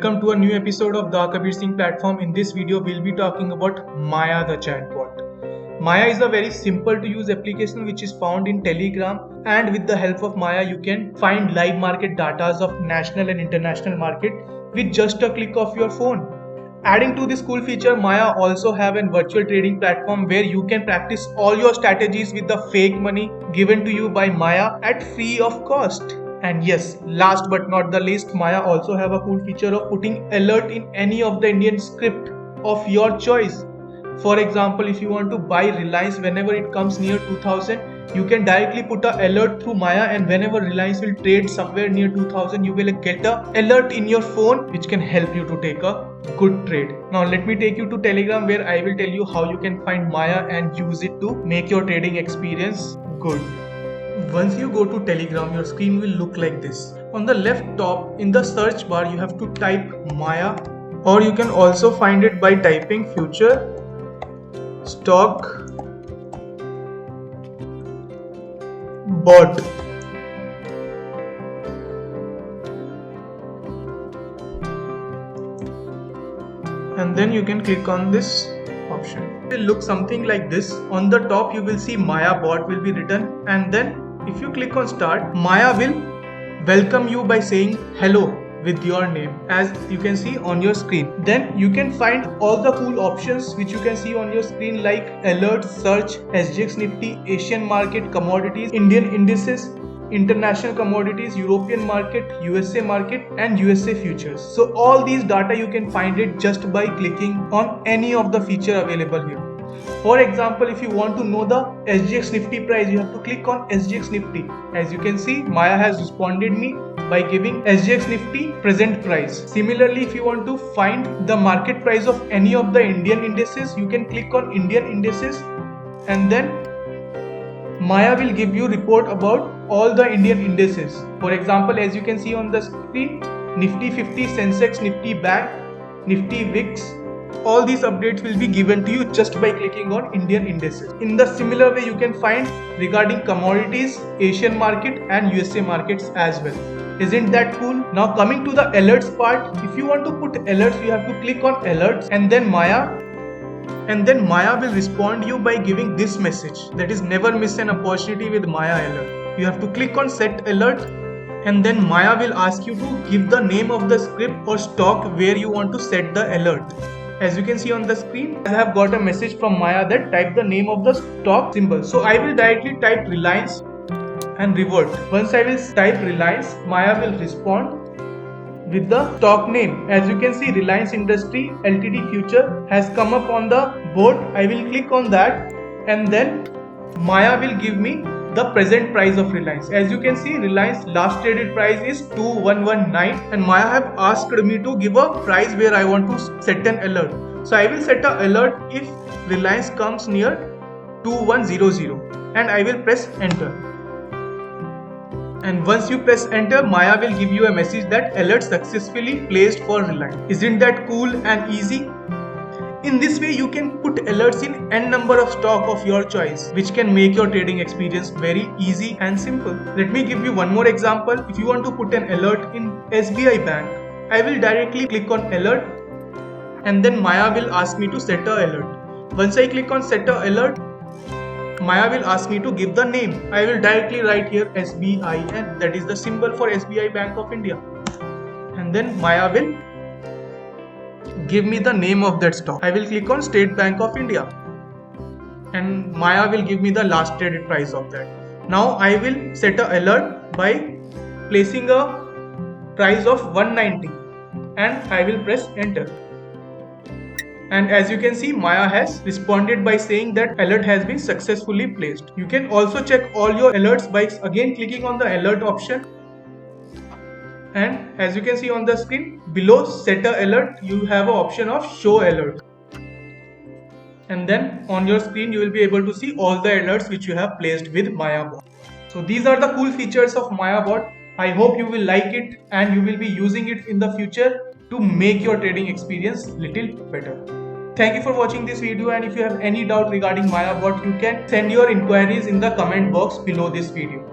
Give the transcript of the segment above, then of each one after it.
Welcome to a new episode of the Kabir Singh platform. In this video, we'll be talking about Maya the chatbot. Maya is a very simple to use application which is found in Telegram, and with the help of Maya, you can find live market data of national and international market with just a click of your phone. Adding to this cool feature, Maya also have a virtual trading platform where you can practice all your strategies with the fake money given to you by Maya at free of cost. And yes, last but not the least, Maya also have a cool feature of putting alert in any of the Indian script of your choice. For example, if you want to buy Reliance whenever it comes near 2000, you can directly put an alert through Maya, and whenever Reliance will trade somewhere near 2000, you will get an alert in your phone which can help you to take a good trade. Now let me take you to Telegram where I will tell you how you can find Maya and use it to make your trading experience good. Once you go to Telegram, your screen will look like this. On the left top in the search bar, you have to type Maya, or you can also find it by typing future stock bot. And then you can click on this option. It will look something like this. On the top you will see Maya bot will be written, and then if you click on start, Maya will welcome you by saying hello with your name, as you can see on your screen. Then you can find all the cool options which you can see on your screen, like alert, search, SGX Nifty, Asian market, commodities, Indian indices, international commodities, European market, USA market, and USA futures. So all these data you can find it just by clicking on any of the feature available here. For example, if you want to know the SGX Nifty price, you have to click on SGX Nifty. As you can see, Maya has responded me by giving SGX Nifty present price. Similarly, if you want to find the market price of any of the Indian indices, you can click on Indian indices, and then Maya will give you report about all the Indian indices. For example, as you can see on the screen, Nifty 50, Sensex, Nifty Bank, Nifty VIX, all these updates will be given to you just by clicking on Indian indices. In the similar way, you can find regarding commodities, Asian market and USA markets as well. Isn't that cool? Now coming to the alerts part, if you want to put alerts, you have to click on alerts, and then Maya will respond you by giving this message, that is, never miss an opportunity with Maya alert. You have to click on set alert, and then Maya will ask you to give the name of the script or stock where you want to set the alert. As you can see on the screen, I have got a message from Maya that type the name of the stock symbol. So I will directly type Reliance and revert. Once I will type Reliance, Maya will respond with the stock name. As you can see, Reliance Industry Ltd future has come up on the board. I will click on that, and then Maya will give me the present price of Reliance. As you can see, Reliance last traded price is 2119, and Maya have asked me to give a price where I want to set an alert. So I will set an alert if Reliance comes near 2100, and I will press enter. And once you press enter, Maya will give you a message that alert successfully placed for Reliance. Isn't that cool and easy? In this way, you can put alerts in n number of stock of your choice, which can make your trading experience very easy and simple. Let me give you one more example. If you want to put an alert in SBI Bank, I will directly click on alert, and then Maya will ask me to set a alert. Once I click on set a alert, Maya will ask me to give the name. I will directly write here SBIN, that is the symbol for SBI Bank of India. And then Maya will give me the name of that stock. I will click on State Bank of India, and Maya will give me the last traded price of that. Now I will set an alert by placing a price of 190, and I will press enter. And as you can see, Maya has responded by saying that alert has been successfully placed. You can also check all your alerts by again clicking on the alert option. And as you can see on the screen, below set a alert, you have an option of show alert. And then on your screen, you will be able to see all the alerts which you have placed with Maya bot. So these are the cool features of Maya bot. I hope you will like it and you will be using it in the future to make your trading experience little better. Thank you for watching this video, and if you have any doubt regarding Maya bot, you can send your inquiries in the comment box below this video.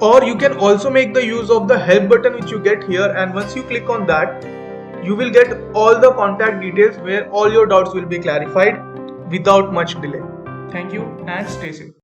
Or you can also make the use of the help button which you get here, and once you click on that, you will get all the contact details where all your doubts will be clarified without much delay. Thank you and stay safe.